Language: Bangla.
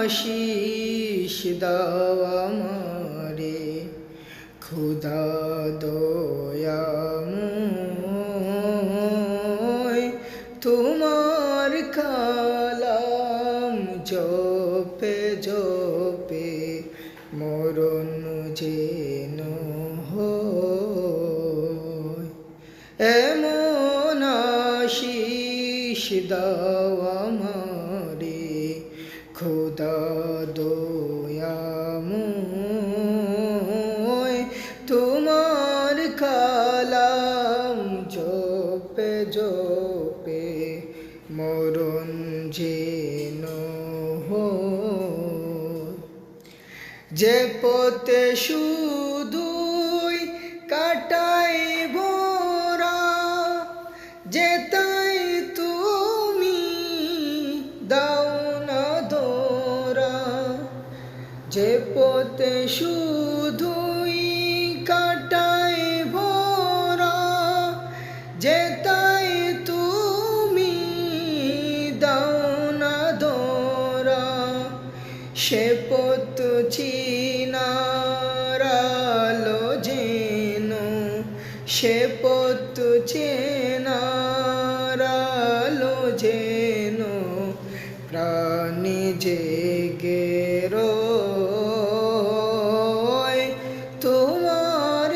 আশিস দাও আমারে খোদা দয়াময় তোমার কালাম জপে জপে মরণ যেন হয় এমন আশিস দাও আমারে খোদা দয়াময় তোমার কালাম জপে জপে মরণ যেন হয় যে পথে শুধুই কাটাই ভরা যেতাই তুমি দাও না ধরা যে পথে শুধুই কাটাই ভরা যেতাই তুমি দাও না ধরা সে পথ চিনার আলো যেন সে পথ চেনার আলো যেন প্রাণী জেগে রয় তোমার